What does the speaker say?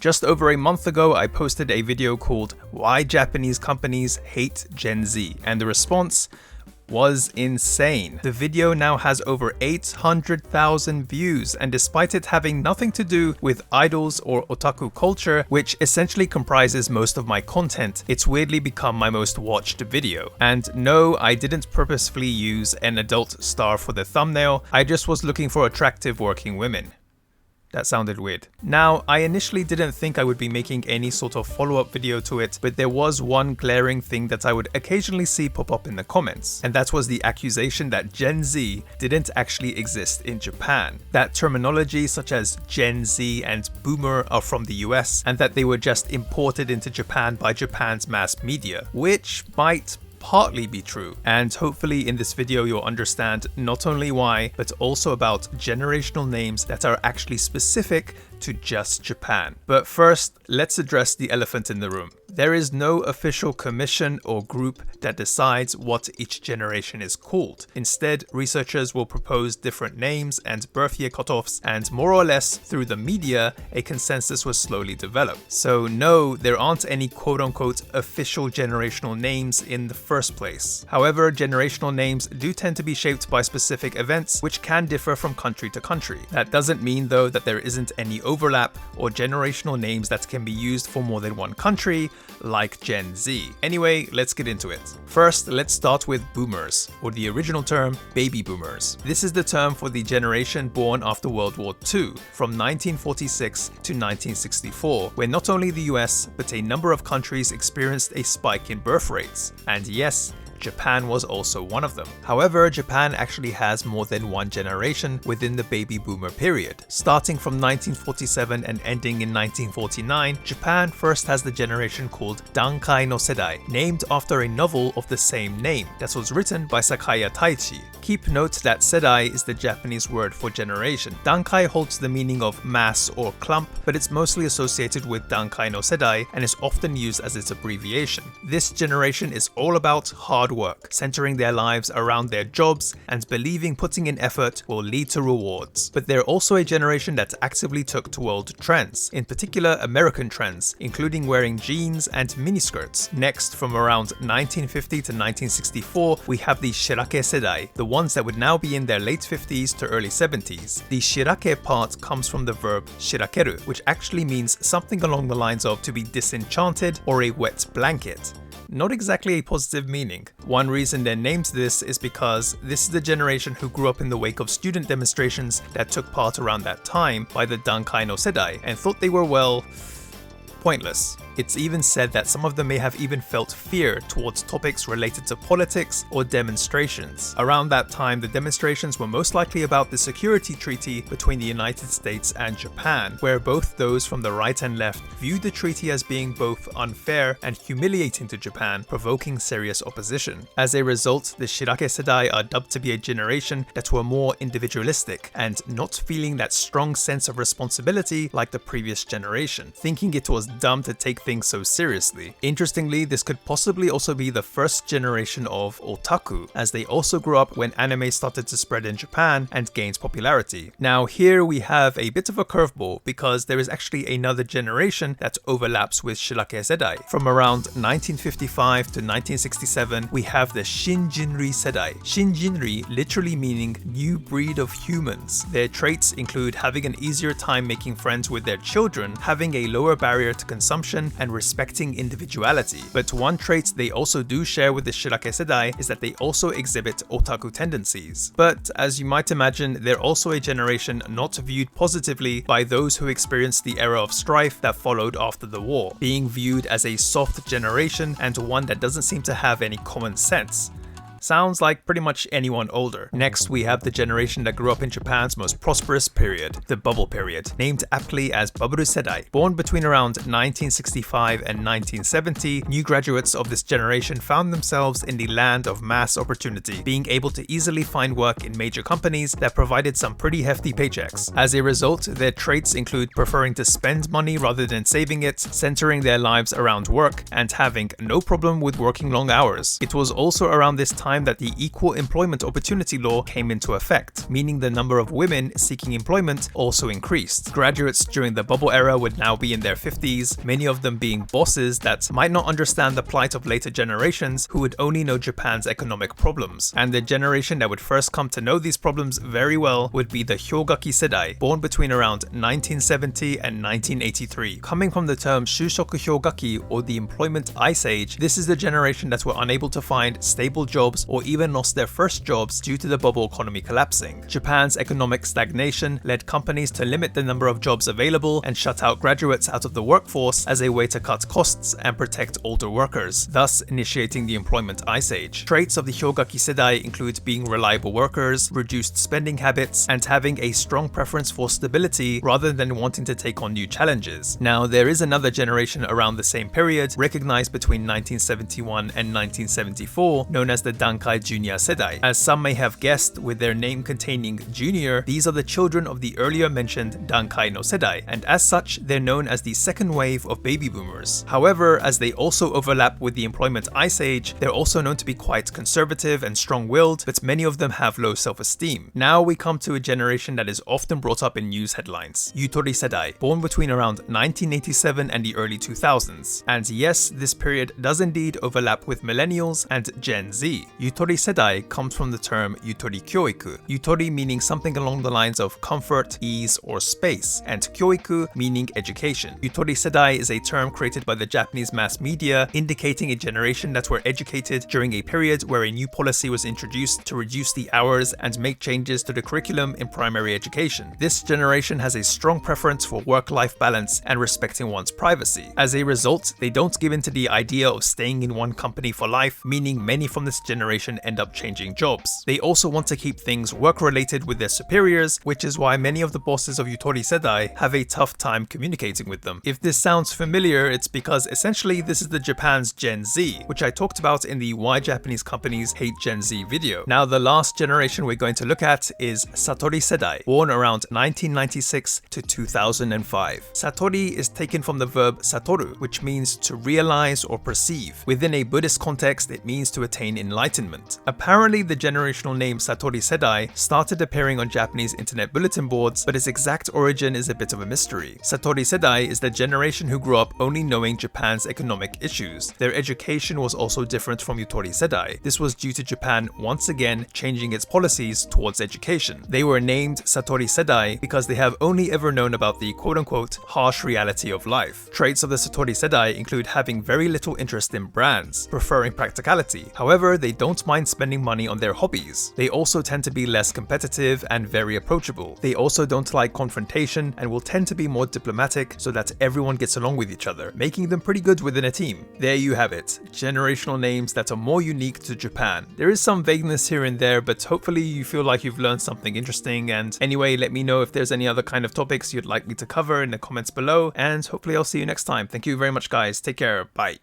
Just over a month ago, I posted a video called Why Japanese Companies Hate Gen Z, and the response was insane. The video now has over 800,000 views, and despite it having nothing to do with idols or otaku culture, which essentially comprises most of my content, it's weirdly become my most watched video. And no, I didn't purposefully use an adult star for the thumbnail, I just was looking for attractive working women. That sounded weird. Now, I initially didn't think I would be making any sort of follow-up video to it, but there was one glaring thing that I would occasionally see pop up in the comments, and that was the accusation that Gen Z didn't actually exist in Japan. That terminology such as Gen Z and Boomer are from the US, and that they were just imported into Japan by Japan's mass media, which might partly be true, and hopefully in this video you'll understand not only why, but also about generational names that are actually specific to just Japan. But first, let's address the elephant in the room. There is no official commission or group that decides what each generation is called. Instead, researchers will propose different names and birth year cutoffs, and more or less through the media, a consensus was slowly developed. So no, there aren't any quote-unquote official generational names in the first place. However, generational names do tend to be shaped by specific events, which can differ from country to country. That doesn't mean though that there isn't any overlap or generational names that can be used for more than one country, like Gen Z. Anyway, let's get into it. First, let's start with boomers, or the original term, baby boomers. This is the term for the generation born after World War II, from 1946 to 1964, where not only the US, but a number of countries experienced a spike in birth rates. And yes, Japan was also one of them. However, Japan actually has more than one generation within the baby boomer period. Starting from 1947 and ending in 1949, Japan first has the generation called Dankai no Sedai, named after a novel of the same name that was written by Sakaya Taichi. Keep note that Sedai is the Japanese word for generation. Dankai holds the meaning of mass or clump, but it's mostly associated with Dankai no Sedai and is often used as its abbreviation. This generation is all about hard work, centering their lives around their jobs and believing putting in effort will lead to rewards. But they're also a generation that actively took to world trends, in particular American trends, including wearing jeans and miniskirts. Next, from around 1950 to 1964, we have the Shirake Sedai, the ones that would now be in their late 50s to early 70s. The Shirake part comes from the verb shirakeru, which actually means something along the lines of to be disenchanted or a wet blanket. Not exactly a positive meaning. One reason they're named this is because this is the generation who grew up in the wake of student demonstrations that took part around that time by the Dankai no Sedai and thought they were, well, pointless. It's even said that some of them may have even felt fear towards topics related to politics or demonstrations. Around that time, the demonstrations were most likely about the security treaty between the United States and Japan, where both those from the right and left viewed the treaty as being both unfair and humiliating to Japan, provoking serious opposition. As a result, the Shirake Sedai are dubbed to be a generation that were more individualistic and not feeling that strong sense of responsibility like the previous generation, thinking it was dumb to take things so seriously. Interestingly, this could possibly also be the first generation of otaku, as they also grew up when anime started to spread in Japan and gained popularity. Now here we have a bit of a curveball, because there is actually another generation that overlaps with Shirake Sedai. From around 1955 to 1967, we have the Shinjinri Sedai. Shinjinri literally meaning new breed of humans. Their traits include having an easier time making friends with their children, having a lower barrier to consumption, and respecting individuality. But one trait they also do share with the Shirake Sedai is that they also exhibit otaku tendencies. But as you might imagine, they're also a generation not viewed positively by those who experienced the era of strife that followed after the war, being viewed as a soft generation and one that doesn't seem to have any common sense. Sounds like pretty much anyone older. Next, we have the generation that grew up in Japan's most prosperous period, the bubble period, named aptly as Bubble Sedai. Born between around 1965 and 1970, new graduates of this generation found themselves in the land of mass opportunity, being able to easily find work in major companies that provided some pretty hefty paychecks. As a result, their traits include preferring to spend money rather than saving it, centering their lives around work, and having no problem with working long hours. It was also around this time time that the Equal Employment Opportunity Law came into effect, meaning the number of women seeking employment also increased. Graduates during the bubble era would now be in their 50s, many of them being bosses that might not understand the plight of later generations who would only know Japan's economic problems. And the generation that would first come to know these problems very well would be the Hyogaki Sedai, born between around 1970 and 1983. Coming from the term Shushoku Hyogaki, or the employment ice age, this is the generation that were unable to find stable jobs or even lost their first jobs due to the bubble economy collapsing. Japan's economic stagnation led companies to limit the number of jobs available and shut out graduates out of the workforce as a way to cut costs and protect older workers, thus initiating the employment ice age. Traits of the Hyogaki Sedai include being reliable workers, reduced spending habits, and having a strong preference for stability rather than wanting to take on new challenges. Now, there is another generation around the same period, recognized between 1971 and 1974, known as the Dankai Junior Sedai. As some may have guessed, with their name containing junior, these are the children of the earlier mentioned Dankai no Sedai, and as such, they're known as the second wave of baby boomers. However, as they also overlap with the employment ice age, they're also known to be quite conservative and strong-willed, but many of them have low self-esteem. Now we come to a generation that is often brought up in news headlines, Yutori Sedai, born between around 1987 and the early 2000s. And yes, this period does indeed overlap with millennials and Gen Z. Yutori Sedai comes from the term Yutori Kyoiku, Yutori meaning something along the lines of comfort, ease, or space, and Kyoiku meaning education. Yutori Sedai is a term created by the Japanese mass media, indicating a generation that were educated during a period where a new policy was introduced to reduce the hours and make changes to the curriculum in primary education. This generation has a strong preference for work-life balance and respecting one's privacy. As a result, they don't give in to the idea of staying in one company for life, meaning many from this generation end up changing jobs. They also want to keep things work-related with their superiors, which is why many of the bosses of Yutori Sedai have a tough time communicating with them. If this sounds familiar, it's because essentially this is the Japan's Gen Z, which I talked about in the Why Japanese Companies Hate Gen Z video. Now, the last generation we're going to look at is Satori Sedai, born around 1996 to 2005. Satori is taken from the verb satoru, which means to realize or perceive. Within a Buddhist context, it means to attain enlightenment. Apparently, the generational name Satori Sedai started appearing on Japanese internet bulletin boards, but its exact origin is a bit of a mystery. Satori Sedai is the generation who grew up only knowing Japan's economic issues. Their education was also different from Yutori Sedai. This was due to Japan once again changing its policies towards education. They were named Satori Sedai because they have only ever known about the quote-unquote harsh reality of life. Traits of the Satori Sedai include having very little interest in brands, preferring practicality. However, they don't mind spending money on their hobbies. They also tend to be less competitive and very approachable. They also don't like confrontation and will tend to be more diplomatic so that everyone gets along with each other, making them pretty good within a team. There you have it, generational names that are more unique to Japan. There is some vagueness here and there, but hopefully you feel like you've learned something interesting. And anyway, let me know if there's any other kind of topics you'd like me to cover in the comments below, and hopefully I'll see you next time. Thank you very much, guys. Take care. Bye.